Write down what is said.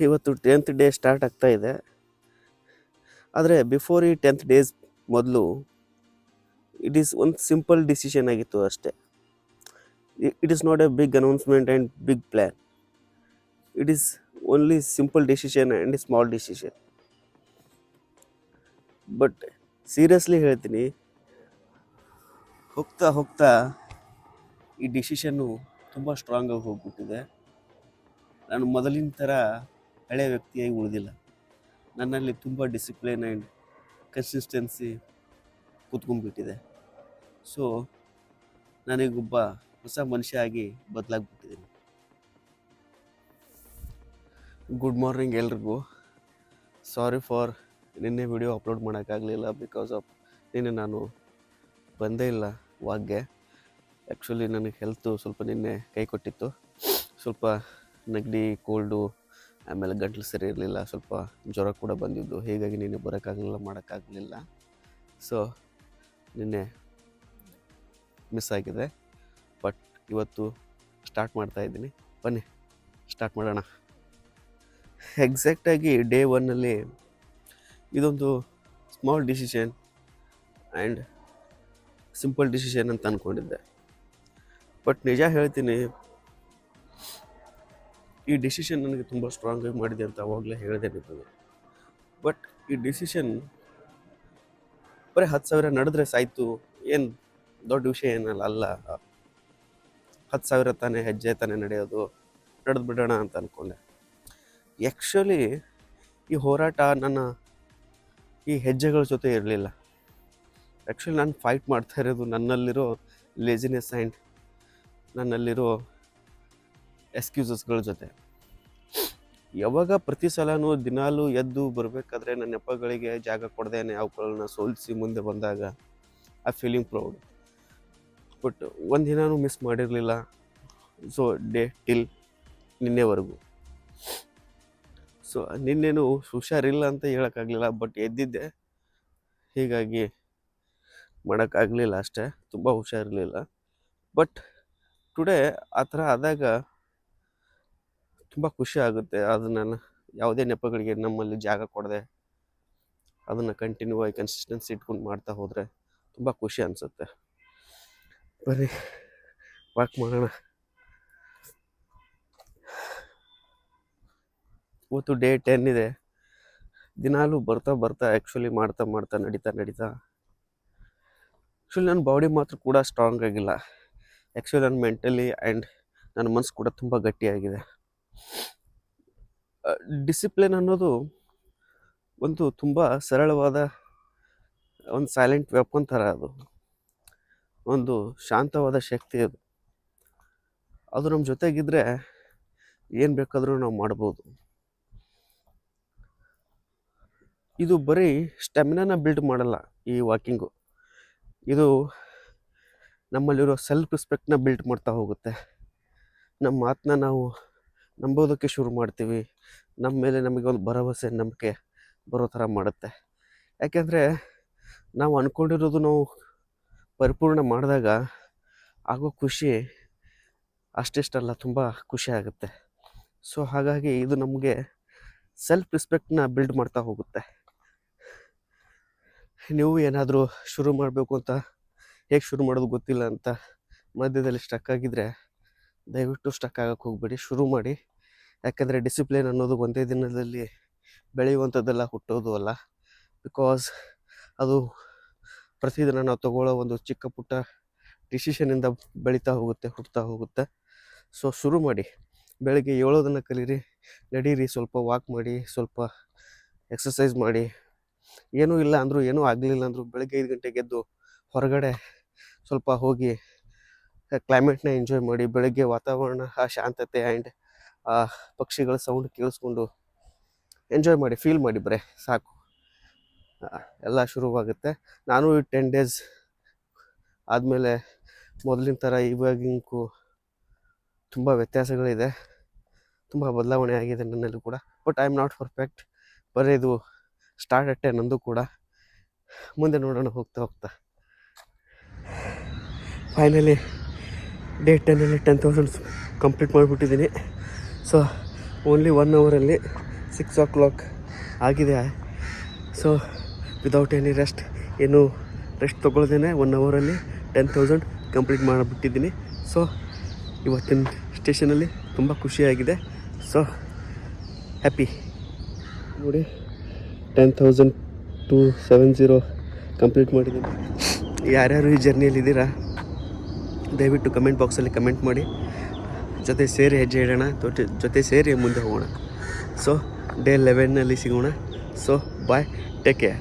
ಇವತ್ತು 10th day start ಆಗ್ತಾ ಇದೆ. ಆದರೆ ಬಿಫೋರ್ ಈ 10th ಡೇಸ್ ಮೊದಲು ಇಟ್ ಈಸ್ ಒಂದು ಸಿಂಪಲ್ ಡಿಸಿಷನ್ ಆಗಿತ್ತು ಅಷ್ಟೇ. It is not a big announcement and big plan. It is only simple decision and a small decision. But seriously ಹೇಳ್ತೀನಿ, ಹೋಗ್ತಾ ಹೋಗ್ತಾ ಈ ಡಿಸಿಷನ್ನು ತುಂಬ ಸ್ಟ್ರಾಂಗಾಗಿ ಹೋಗ್ಬಿಟ್ಟಿದೆ. ನಾನು ಮೊದಲಿನ ಥರ ಹಳೆಯ ವ್ಯಕ್ತಿಯಾಗಿ ಉಳಿದಿಲ್ಲ. ನನ್ನಲ್ಲಿ ತುಂಬ ಡಿಸಿಪ್ಲಿನ್ ಆ್ಯಂಡ್ ಕನ್ಸಿಸ್ಟೆನ್ಸಿ ಕೂತ್ಕೊಂಡ್ಬಿಟ್ಟಿದೆ. ಸೊ ನನಗೊಬ್ಬ ಹೊಸ ಮನುಷ್ಯ ಆಗಿ ಬದಲಾಗ್ಬಿಟ್ಟಿದ್ದೀನಿ. ಗುಡ್ ಮಾರ್ನಿಂಗ್ ಎಲ್ರಿಗೂ. ಸಾರಿ ಫಾರ್ ನಿನ್ನೆ ವಿಡಿಯೋ ಅಪ್ಲೋಡ್ ಮಾಡೋಕ್ಕಾಗಲಿಲ್ಲ. ಬಿಕಾಸ್ ಆಫ್ ನಿನ್ನೆ ನಾನು ಬಂದೇ ಇಲ್ಲ ವಾಕ್ಗೆ. ಆ್ಯಕ್ಚುಲಿ ನನಗೆ ಹೆಲ್ತು ಸ್ವಲ್ಪ ನಿನ್ನೆ ಕೈ ಕೊಟ್ಟಿತ್ತು. ಸ್ವಲ್ಪ ನೆಗಡಿ, ಕೋಲ್ಡು, ಆಮೇಲೆ ಗಂಟಲು ಸರಿ ಇರಲಿಲ್ಲ, ಸ್ವಲ್ಪ ಜ್ವರ ಕೂಡ ಬಂದಿದ್ದು. ಹೀಗಾಗಿ ನಿನ್ನೆ ಬರೋಕ್ಕಾಗಲಿಲ್ಲ, ಮಾಡೋಕ್ಕಾಗಲಿಲ್ಲ. ಸೊ ನಿನ್ನೆ ಮಿಸ್ ಆಗಿದೆ. ಬಟ್ ಇವತ್ತು ಸ್ಟಾರ್ಟ್ ಮಾಡ್ತಾಯಿದ್ದೀನಿ. ಬನ್ನಿ ಸ್ಟಾರ್ಟ್ ಮಾಡೋಣ. ಎಕ್ಸಾಕ್ಟಾಗಿ ಡೇ 1 ಇದೊಂದು small decision and simple decision ಅಂತ ಅಂದ್ಕೊಂಡಿದ್ದೆ. ಬಟ್ ನಿಜ ಹೇಳ್ತೀನಿ, ಈ ಡಿಸಿಷನ್ ನನಗೆ ತುಂಬ ಸ್ಟ್ರಾಂಗಾಗಿ ಮಾಡಿದೆ ಅಂತ ಅವಾಗಲೇ ಹೇಳಿದೆ ನಿಮಗೆ. ಬಟ್ ಈ ಡಿಸಿಷನ್ ಬರೀ 10,000 ನಡೆದ್ರೆ ಸಾಯ್ತು, ಏನು ದೊಡ್ಡ ವಿಷಯ ಏನಲ್ಲ. 10,000 ತಾನೇ ಹೆಜ್ಜೆ ತಾನೇ ನಡೆಯೋದು, ನಡೆದು ಬಿಡೋಣ ಅಂತ ಅಂದ್ಕೊಂಡೆ. ಆ್ಯಕ್ಚುಲಿ ಈ ಹೋರಾಟ ನನ್ನ ಈ ಹೆಜ್ಜೆಗಳ ಜೊತೆ ಇರಲಿಲ್ಲ. ಆ್ಯಕ್ಚುಲಿ ನಾನು ಫೈಟ್ ಮಾಡ್ತಾ ಇರೋದು ನನ್ನಲ್ಲಿರೋ ಲೇಜಿನೆಸ್ ಆ್ಯಂಡ್ ನನ್ನಲ್ಲಿರೋ ಎಕ್ಸ್ಕ್ಯೂಸಸ್ಗಳ ಜೊತೆ. ಯಾವಾಗ ಪ್ರತಿ ಸಲನೂ ದಿನಾಲೂ ಎದ್ದು ಬರಬೇಕಾದ್ರೆ ನನ್ನ ನೆಪಗಳಿಗೆ ಜಾಗ ಕೊಡ್ದೇನೆ ಅವುಗಳನ್ನ ಸೋಲಿಸಿ ಮುಂದೆ ಬಂದಾಗ ಐ ಫೀಲಿಂಗ್ ಪ್ರೌಡ್. ಬಟ್ ಒಂದಿನೂ ಮಿಸ್ ಮಾಡಿರಲಿಲ್ಲ. ಸೊ ಡೇ ಟಿಲ್ ನಿನ್ನೆವರೆಗೂ. ಸೊ ನಿನ್ನೇನು ಹುಷಾರಿಲ್ಲ ಅಂತ ಹೇಳೋಕ್ಕಾಗಲಿಲ್ಲ, ಬಟ್ ಎದ್ದಿದ್ದೆ. ಹೀಗಾಗಿ ಮಾಡೋಕ್ಕಾಗಲಿಲ್ಲ ಅಷ್ಟೇ, ತುಂಬ ಹುಷಾರಿರಲಿಲ್ಲ. ಬಟ್ ಟುಡೇ ಆ ಥರ ಆದಾಗ ತುಂಬ ಖುಷಿ ಆಗುತ್ತೆ. ಅದನ್ನು ಯಾವುದೇ ನೆಪಗಳಿಗೆ ನಮ್ಮಲ್ಲಿ ಜಾಗ ಕೊಡದೆ ಅದನ್ನು ಕಂಟಿನ್ಯೂ ಆಗಿ ಕನ್ಸಿಸ್ಟೆನ್ಸಿ ಇಟ್ಕೊಂಡು ಮಾಡ್ತಾ ಹೋದರೆ ತುಂಬ ಖುಷಿ ಅನಿಸುತ್ತೆ. ಬರೀ ವಾಕ್ ಮಾಡೋಣ. ಇವತ್ತು ಡೇ 10 ಇದೆ. ದಿನಾಲೂ ಬರ್ತಾ ಆ್ಯಕ್ಚುಲಿ ಮಾಡ್ತಾ ನಡೀತಾ ಆ್ಯಕ್ಚುಲಿ ನನ್ನ ಬಾಡಿ ಮಾತ್ರ ಕೂಡ ಸ್ಟ್ರಾಂಗ್ ಆಗಿಲ್ಲ. ಆ್ಯಕ್ಚುಲಿ ನನ್ನ ಮೆಂಟಲಿ ಆ್ಯಂಡ್ ನನ್ನ ಮನಸ್ಸು ಕೂಡ ತುಂಬ ಗಟ್ಟಿಯಾಗಿದೆ. ಡಿಸಿಪ್ಲಿನ್ ಅನ್ನೋದು ಒಂದು ತುಂಬ ಸರಳವಾದ ಒಂದು ಸೈಲೆಂಟ್ ವೆಪನ್ ಥರ. ಅದು ಒಂದು ಶಾಂತವಾದ ಶಕ್ತಿ. ಅದು ನಮ್ಮ ಜೊತೆಗಿದ್ರೆ ಏನು ಬೇಕಾದರೂ ನಾವು ಮಾಡ್ಬೋದು. ಇದು ಬರೀ ಸ್ಟೆಮಿನಾನ ಬಿಲ್ಡ್ ಮಾಡಲ್ಲ ಈ ವಾಕಿಂಗು. ಇದು ನಮ್ಮಲ್ಲಿರೋ ಸೆಲ್ಫ್ ರೆಸ್ಪೆಕ್ಟ್ನ ಬಿಲ್ಡ್ ಮಾಡ್ತಾ ಹೋಗುತ್ತೆ. ನಮ್ಮ ಮಾತನ್ನ ನಾವು ನಂಬೋದಕ್ಕೆ ಶುರು ಮಾಡ್ತೀವಿ. ನಮ್ಮ ಮೇಲೆ ನಮಗೆ ಒಂದು ಭರವಸೆ, ನಂಬಿಕೆ ಬರೋ ಥರ ಮಾಡುತ್ತೆ. ಯಾಕೆಂದರೆ ನಾವು ಅಂದ್ಕೊಂಡಿರೋದು ನಾವು ಪರಿಪೂರ್ಣ ಮಾಡಿದಾಗ ಆಗೋ ಖುಷಿ ಅಷ್ಟಿಷ್ಟಲ್ಲ, ತುಂಬ ಖುಷಿ ಆಗುತ್ತೆ. ಸೊ ಹಾಗಾಗಿ ಇದು ನಮಗೆ ಸೆಲ್ಫ್ ರೆಸ್ಪೆಕ್ಟ್ನ ಬಿಲ್ಡ್ ಮಾಡ್ತಾ ಹೋಗುತ್ತೆ. ನೀವು ಏನಾದರೂ ಶುರು ಮಾಡಬೇಕು ಅಂತ ಹೇಗೆ ಶುರು ಮಾಡೋದು ಗೊತ್ತಿಲ್ಲ ಅಂತ ಮಧ್ಯದಲ್ಲಿ ಸ್ಟಕ್ ಆಗಿದ್ದರೆ ದಯವಿಟ್ಟು ಸ್ಟಕ್ ಆಗೋಕ್ಕೆ ಹೋಗ್ಬೇಡಿ, ಶುರು ಮಾಡಿ. ಯಾಕೆಂದರೆ ಡಿಸಿಪ್ಲಿನ್ ಅನ್ನೋದು ಒಂದೇ ದಿನದಲ್ಲಿ ಬೆಳೆಯುವಂಥದ್ದೆಲ್ಲ ಹುಟ್ಟೋದು ಅಲ್ಲ. ಬಿಕಾಸ್ ಅದು ಪ್ರತಿದಿನ ನಾವು ತಗೊಳ್ಳೋ ಒಂದು ಚಿಕ್ಕ ಪುಟ್ಟ ಡಿಸಿಷನಿಂದ ಬೆಳೀತಾ ಹೋಗುತ್ತೆ, ಹುಟ್ಟುತ್ತಾ ಹೋಗುತ್ತೆ. ಸೊ ಶುರು ಮಾಡಿ. ಬೆಳಗ್ಗೆ ಏಳೋದನ್ನು ಕಲೀರಿ, ನಡೀರಿ, ಸ್ವಲ್ಪ ವಾಕ್ ಮಾಡಿ, ಸ್ವಲ್ಪ ಎಕ್ಸಸೈಸ್ ಮಾಡಿ. ಏನೂ ಇಲ್ಲ ಅಂದರೂ, ಏನೂ ಆಗಲಿಲ್ಲ ಅಂದರೂ ಬೆಳಗ್ಗೆ 5 ಗಂಟೆಗೆ ಎದ್ದು ಹೊರಗಡೆ ಸ್ವಲ್ಪ ಹೋಗಿ ಕ್ಲೈಮೇಟ್ನ ಎಂಜಾಯ್ ಮಾಡಿ. ಬೆಳಗ್ಗೆ ವಾತಾವರಣ, ಆ ಶಾಂತತೆ ಆ್ಯಂಡ್ ಆ ಪಕ್ಷಿಗಳ ಸೌಂಡ್ ಕೇಳಿಸ್ಕೊಂಡು ಎಂಜಾಯ್ ಮಾಡಿ, ಫೀಲ್ ಮಾಡಿ. ಬರೇ ಸಾಕು, ಎಲ್ಲ ಶುರುವಾಗುತ್ತೆ. ನಾನು ಈ 10 ಡೇಸ್ ಆದಮೇಲೆ ಮೊದಲಿನ ಥರ ಇವಾಗಿಂಗೂ ತುಂಬ ವ್ಯತ್ಯಾಸಗಳಿದೆ, ತುಂಬ ಬದಲಾವಣೆ ಆಗಿದೆ ನನ್ನಲ್ಲಿ ಕೂಡ. But I am not perfect. ಬರೀ ಇದು ಸ್ಟಾರ್ಟ್ ಅಟ್ಟೆ ನಂದು ಕೂಡ. ಮುಂದೆ ನೋಡೋಣ ಹೋಗ್ತಾ. ಫೈನಲಿ ಡೇ 10 10,000 ಕಂಪ್ಲೀಟ್ ಮಾಡಿಬಿಟ್ಟಿದ್ದೀನಿ. ಸೊ ಓನ್ಲಿ 1 ಅವರಲ್ಲಿ 6 o'clock ಆಗಿದೆ. ಸೊ ವಿದೌಟ್ ಎನಿ ರೆಸ್ಟ್, ಏನು ರೆಸ್ಟ್ ತೊಗೊಳ್ದೇನೆ 1 ಅವರಲ್ಲಿ 10,000 ಕಂಪ್ಲೀಟ್ ಮಾಡಿಬಿಟ್ಟಿದ್ದೀನಿ. ಸೊ ಇವತ್ತಿನ ಸ್ಟೇಷನಲ್ಲಿ ತುಂಬ ಖುಷಿಯಾಗಿದೆ. ಸೊ ಹ್ಯಾಪಿ ನೋಡಿ, 10,270 ಕಂಪ್ಲೀಟ್ ಮಾಡಿದ್ದೀನಿ. ಯಾರ್ಯಾರು ಈ ಜರ್ನಿಯಲ್ಲಿದ್ದೀರಾ ದಯವಿಟ್ಟು ಕಮೆಂಟ್ ಬಾಕ್ಸಲ್ಲಿ ಕಮೆಂಟ್ ಮಾಡಿ. ಜೊತೆ ಸೇರಿ ಹೆಜ್ಜೆ ಇಡೋಣ, ಜೊತೆ ಸೇರಿ ಮುಂದೆ ಹೋಗೋಣ. ಸೊ ಡೇ 11ನಲ್ಲಿ ಸಿಗೋಣ. So bye, take care.